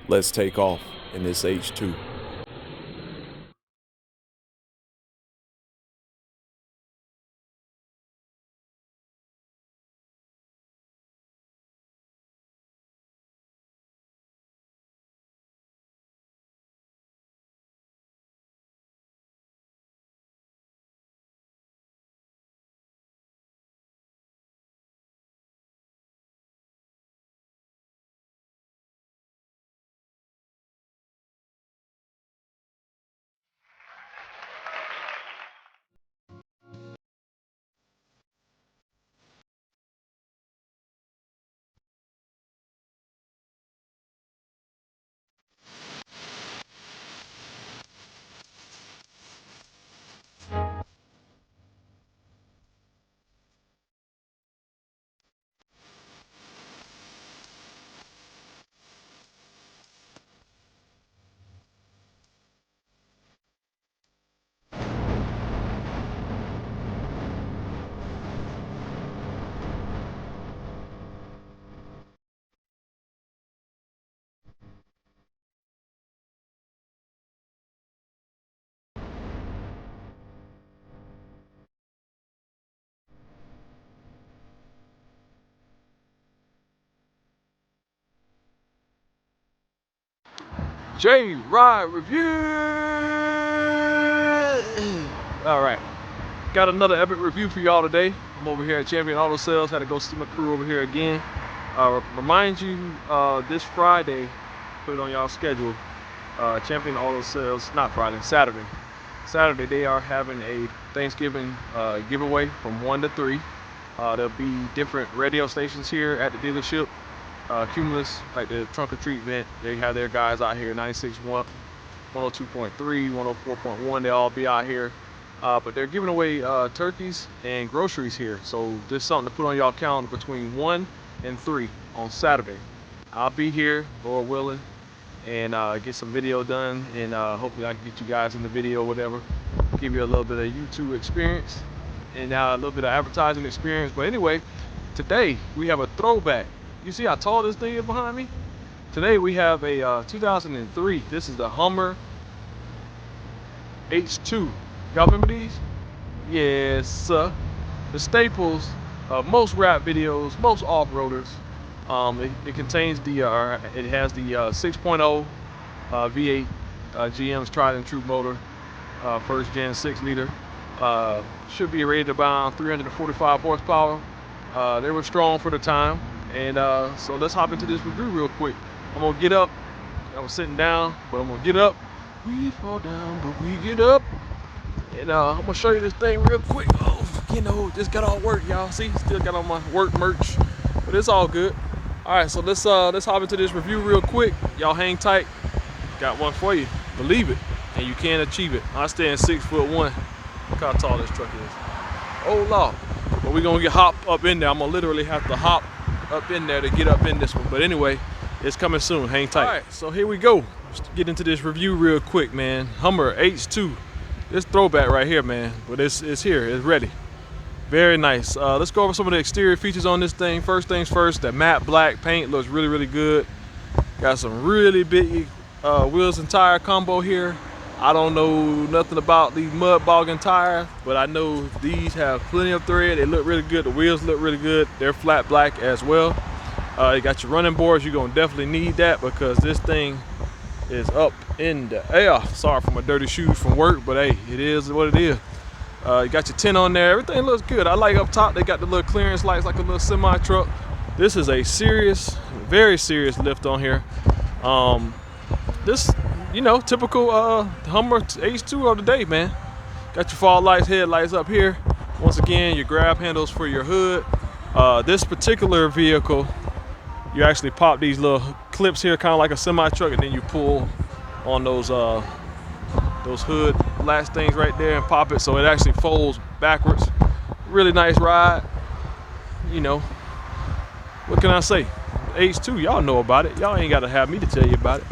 Let's take off in this H2. JRideReviews. All right, got another epic review for y'all today. I'm over here at Champion Auto Sales. Had to go see my crew over here again. Remind you, this Friday, put it on y'all schedule. Champion Auto Sales, not Friday, Saturday. Saturday they are having a Thanksgiving giveaway from 1 to 3. There'll be different radio stations here at the dealership. Cumulus, like the trunk or treat event, they have their guys out here, 96.1, 102.3, 104.1, they all be out here. But they're giving away turkeys and groceries here. So this is something to put on y'all calendar between 1 and 3 on Saturday. I'll be here, Lord willing, and get some video done, and hopefully I can get you guys in the video or whatever, give you a little bit of YouTube experience and a little bit of advertising experience. But anyway, today we have a throwback. You see how tall this thing is behind me? Today we have a 2003. This is the Hummer H2. Y'all remember these? Yes, sir. The staples of most rap videos, most off-roaders. It contains the, it has the 6.0 V8 GM's tried and true motor, first gen 6 liter. Should be rated about 345 horsepower. They were strong for the time. And so let's hop into this review real quick. I'm gonna get up. I was sitting down, but I'm gonna get up. We fall down, but we get up. And I'm gonna show you this thing real quick. Oh, you know, just got all work, y'all. See, still got on my work merch, but it's all good. All right, so let's hop into this review real quick. Y'all hang tight. Got one for you. Believe it, and you can achieve it. I stand 6'1". Look how tall this truck is. Oh Lord. But we're gonna hop up in there. I'm gonna literally have to hop up in there to get up in this one. But anyway, it's coming soon. Hang tight. All right, so here we go. Let's get into this review real quick, man. Hummer H2. This throwback right here, man. But it's here. It's ready. Very nice. Let's go over some of the exterior features on this thing. First things first, that matte black paint looks really, really good. Got some really big wheels and tire combo here. I don't know nothing about these mud bogging tires, but I know these have plenty of thread. They look really good. The wheels look really good. They're flat black as well. You got your running boards. You're gonna definitely need that because this thing is up in the air. Sorry for my dirty shoes from work, but hey, it is what it is. You got your tint on there. Everything looks good. I like up top, they got the little clearance lights like a little semi truck. This is a serious, very serious lift on here. This, you know, typical Hummer H2 of the day, man. Got your fog lights, headlights up here. Once again, your grab handles for your hood. This particular vehicle, you actually pop these little clips here, kind of like a semi truck, and then you pull on those hood latch things right there and pop it, so it actually folds backwards. Really nice ride. You know, what can I say? H2, y'all know about it. Y'all ain't got to have me to tell you about it.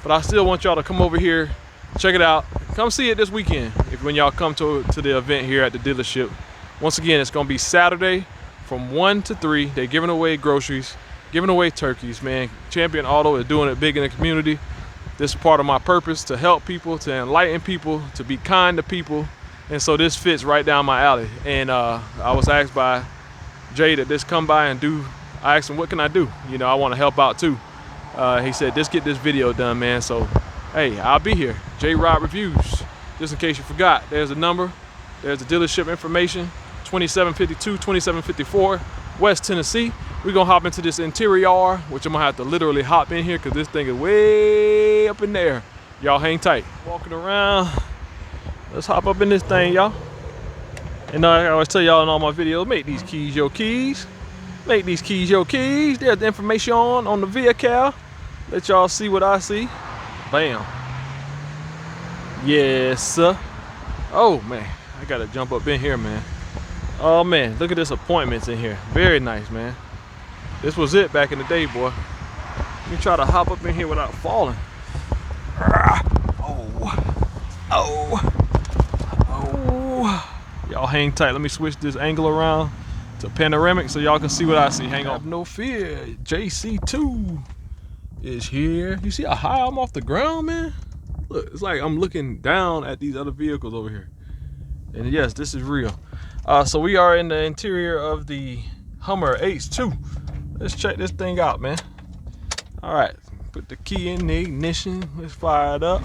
But I still want y'all to come over here, check it out. Come see it this weekend when y'all come to the event here at the dealership. Once again, it's gonna be Saturday from 1 to 3. They're giving away groceries. giving away turkeys, man. Champion Auto is doing it big in the community. This is part of my purpose, to help people, to enlighten people, to be kind to people. And so this fits right down my alley. And I was asked by Jay to just come by and do, I asked him, what can I do? You know, I want to help out too. He said, just get this video done, man. So, hey, I'll be here. JRideReviews. Just in case you forgot, there's a number. There's the dealership information, 2752, 2754, West Tennessee. We're gonna hop into this interior, which I'm gonna have to literally hop in here because this thing is way up in there. Y'all hang tight. Walking around, let's hop up in this thing, y'all. And I always tell y'all in all my videos, make these keys your keys. Make these keys your keys. There's the information on the vehicle. Let y'all see what I see. Bam. Yes, sir. Oh, man. I gotta jump up in here, man. Oh, man. Look at this appointments in here. Very nice, man. This was it back in the day, boy. Let me try to hop up in here without falling. Oh. Y'all hang tight. Let me switch this angle around to panoramic so y'all can see what I see. Hang on. No fear. JC2 is here. You see how high I'm off the ground, man? Look, it's like I'm looking down at these other vehicles over here. And yes, this is real. So we are in the interior of the Hummer H2. Let's check this thing out, man. All right, put the key in the ignition. Let's fire it up.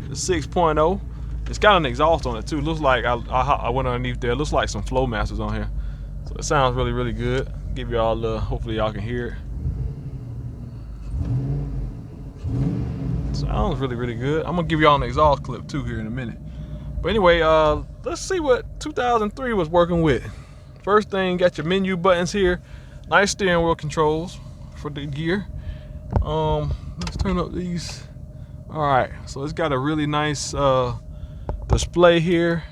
The 6.0. It's got an exhaust on it too. Looks like I went underneath there. Looks like some flowmasters on here. So it sounds really, really good. Give y'all hopefully y'all can hear it. Sounds really, really good. I'm gonna give y'all an exhaust clip too here in a minute. But anyway, let's see what 2003 was working with. First thing, got your menu buttons here. Nice steering wheel controls for the gear. Let's turn up these. All right, so it's got a really nice display here.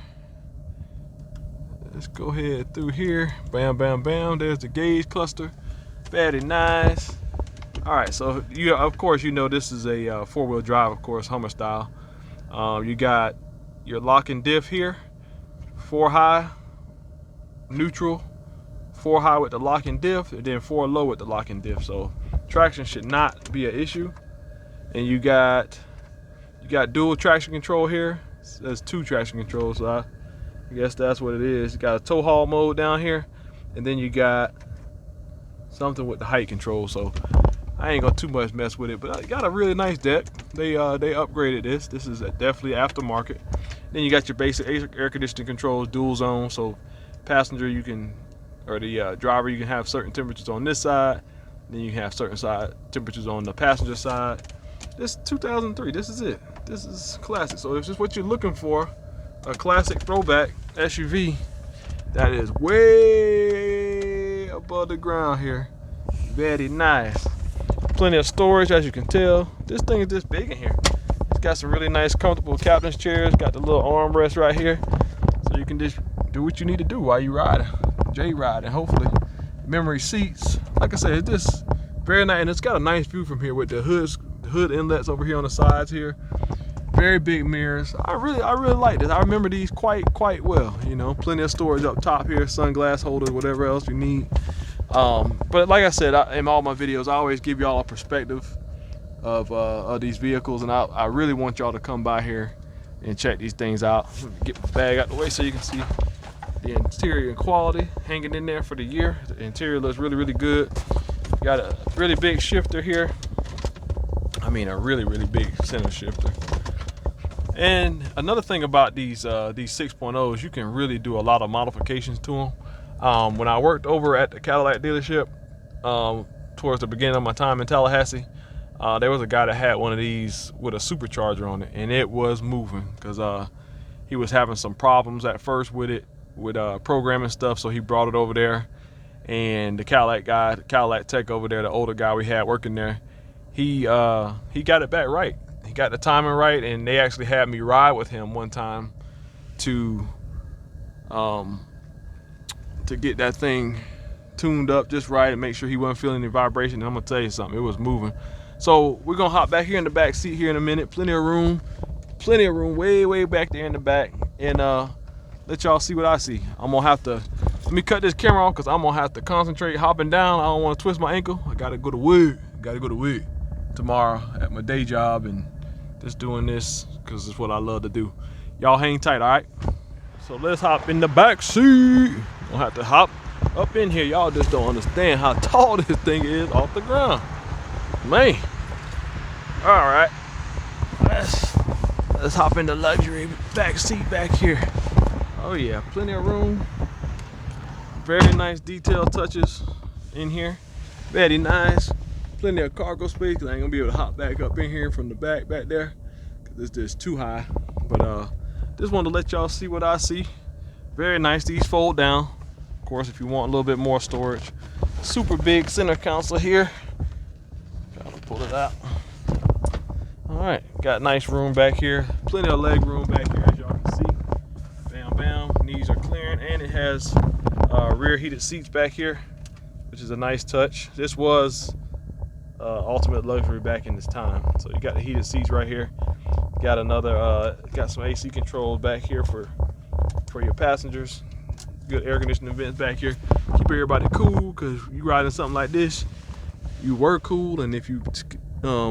Let's go ahead through here. Bam, bam, bam. There's the gauge cluster. Very nice. All right, so of course you know this is a four-wheel drive, of course, Hummer style. You got your lock and diff here, 4 high, neutral, 4 high with the lock and diff, and then 4 low with the lock and diff. So traction should not be an issue. And you got dual traction control here. There's 2 traction controls, so I guess that's what it is. You got a tow haul mode down here, and then you got something with the height control. So I ain't gonna too much mess with it, but I got a really nice deck. They upgraded this. This is definitely aftermarket. Then you got your basic air conditioning controls, dual zone. So passenger the driver, you can have certain temperatures on this side. Then you can have certain temperatures on the passenger side. This 2003, this is it. This is classic. So if this is what you're looking for, a classic throwback SUV that is way above the ground here. Very nice. Plenty of storage, as you can tell. This thing is this big in here. It's got some really nice, comfortable captain's chairs. Got the little armrest right here, so you can just do what you need to do while you ride, J-ride, and hopefully memory seats. Like I said, it's just very nice, and it's got a nice view from here with the hood inlets over here on the sides here. Very big mirrors. I really like this. I remember these quite well. You know, plenty of storage up top here, sunglass holders, whatever else you need. But like I said, in all my videos, I always give y'all a perspective of these vehicles, and I really want y'all to come by here and check these things out. Get my bag out the way so you can see the interior and quality hanging in there for the year. The interior looks really, really good. Got a really big shifter here. I mean, a really, really big center shifter. And another thing about these 6.0s, you can really do a lot of modifications to them. When I worked over at the Cadillac dealership towards the beginning of my time in Tallahassee, there was a guy that had one of these with a supercharger on it, and it was moving because he was having some problems at first with it, with programming stuff. So he brought it over there, and the Cadillac tech over there, the older guy we had working there, he got it back right. He got the timing right, and they actually had me ride with him one time to get that thing tuned up just right and make sure he wasn't feeling any vibration. And I'm gonna tell you something, it was moving. So we're gonna hop back here in the back seat here in a minute. Plenty of room way back there in the back, and let y'all see what I see. I'm gonna have to Let me cut this camera off because I'm gonna have to concentrate hopping down. I don't want to twist my ankle. I gotta go to work. Tomorrow at my day job, and just doing this because it's what I love to do. Y'all hang tight, all right? So let's hop in the back seat. Gonna have to hop up in here. Y'all just don't understand how tall this thing is off the ground, man. All right, let's hop in the luxury back seat back here. Oh yeah, plenty of room. Very nice detail touches in here. Very nice. Plenty of cargo space because I ain't gonna be able to hop back up in here from the back there because it's just too high. But just wanted to let y'all see what I see. Very nice. These fold down. Of course, if you want a little bit more storage. Super big center console here. Gotta pull it out. All right, got nice room back here. Plenty of leg room back here, as y'all can see. Bam, bam. Knees are clearing, and it has rear heated seats back here, which is a nice touch. This was ultimate luxury back in this time. So you got the heated seats right here. Got another, got some AC controls back here for your passengers. Good air conditioning vents back here. Keep everybody cool because you riding something like this, you were cool, and if you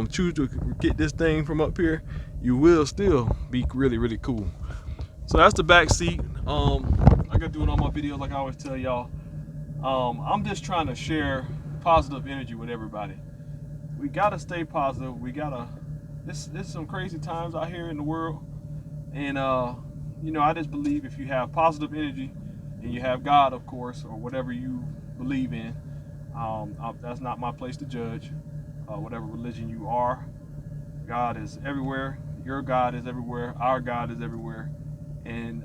choose to get this thing from up here, you will still be really, really cool. So that's the back seat. I got to do it on my videos like I always tell y'all. I'm just trying to share positive energy with everybody. We gotta stay positive. We gotta. This some crazy times out here in the world, and you know, I just believe if you have positive energy and you have God, of course, or whatever you believe in, that's not my place to judge. Whatever religion you are, God is everywhere. Your God is everywhere. Our God is everywhere, and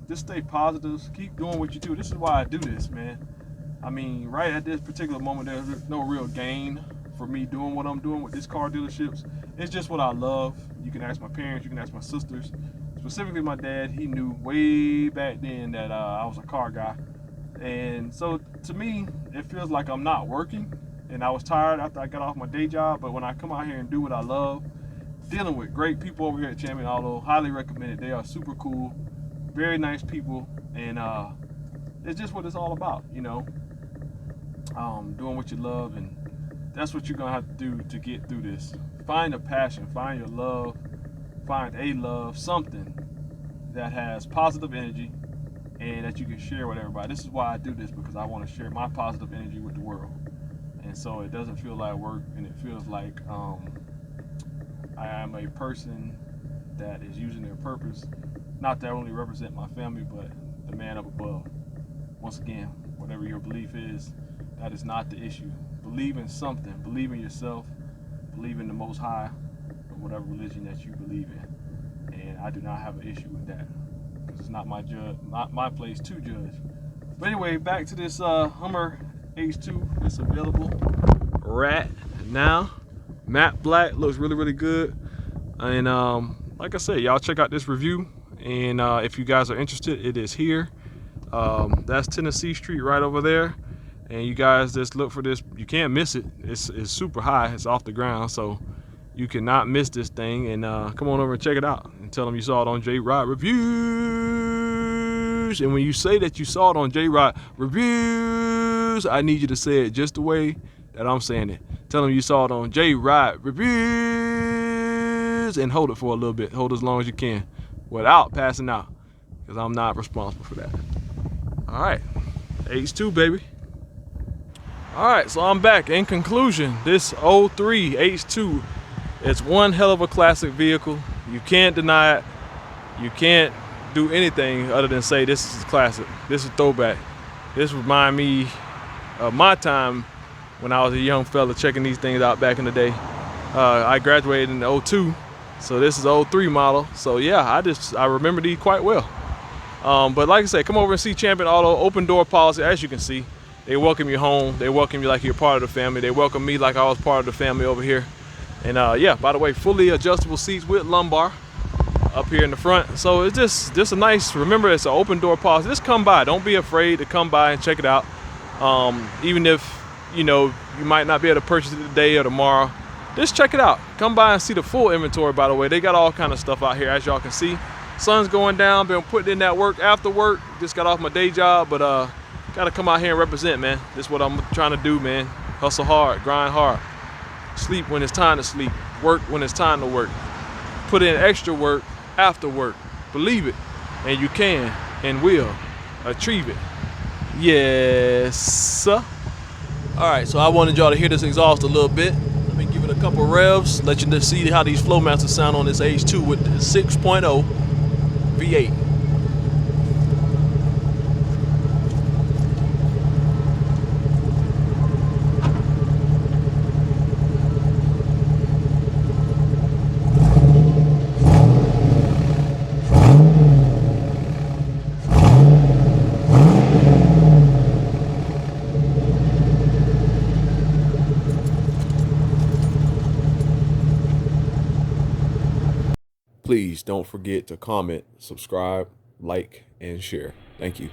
just stay positive. Keep doing what you do. This is why I do this, man. I mean, right at this particular moment, there's no real gain for me doing what I'm doing with these car dealerships. It's just what I love. You can ask my parents, you can ask my sisters, specifically my dad. He knew way back then that I was a car guy. And so to me, it feels like I'm not working, and I was tired after I got off my day job, but when I come out here and do what I love, dealing with great people over here at Champion Auto, highly recommend it. They are super cool, very nice people, and it's just what it's all about, you know, doing what you love, and that's what you're gonna have to do to get through this. Find a passion, find your love, find a love, something that has positive energy and that you can share with everybody. This is why I do this, because I want to share my positive energy with the world. And so it doesn't feel like work, and it feels like I am a person that is using their purpose, not to only represent my family, but the man up above. Once again, whatever your belief is, that is not the issue. Believe in something. Believe in yourself. Believe in the Most High, or whatever religion that you believe in. And I do not have an issue with that, because it's not my place to judge. But anyway, back to this Hummer H2. It's available right now. Matte black, looks really, really good. And like I said, y'all check out this review. And if you guys are interested, it is here. That's Tennessee Street right over there. And you guys just look for this. You can't miss it. It's super high. It's off the ground, so you cannot miss this thing. And come on over and check it out, and tell them you saw it on JRideReviews. And when you say that you saw it on JRideReviews, I need you to say it just the way that I'm saying it. Tell them you saw it on JRideReviews, and hold it for a little bit. Hold as long as you can without passing out, because I'm not responsible for that. All right, H2, baby. All right, so I'm back. In conclusion, this 03 H2, it's one hell of a classic vehicle. You can't deny it. You can't do anything other than say this is classic. This is throwback. This reminds me of my time when I was a young fella checking these things out back in the day. I graduated in 02, so this is 03 model. So yeah, I remember these quite well. But like I said, come over and see Champion Auto. Open door policy, as you can see. They welcome you home. They welcome you like you're part of the family. They welcome me like I was part of the family over here. And yeah, by the way, fully adjustable seats with lumbar up here in the front. So it's just a nice, remember, it's an open door policy. Just come by. Don't be afraid to come by and check it out. Even if, you know, you might not be able to purchase it today or tomorrow, just check it out. Come by and see the full inventory, by the way. They got all kind of stuff out here, as y'all can see. Sun's going down, been putting in that work after work. Just got off my day job, but Gotta come out here and represent, man. This is what I'm trying to do, man. Hustle hard, grind hard. Sleep when it's time to sleep. Work when it's time to work. Put in extra work after work. Believe it, and you can and will achieve it. Yes, sir. All right, so I wanted y'all to hear this exhaust a little bit. Let me give it a couple revs, let you just see how these Flowmasters sound on this H2 with the 6.0 V8. Please don't forget to comment, subscribe, like, and share. Thank you.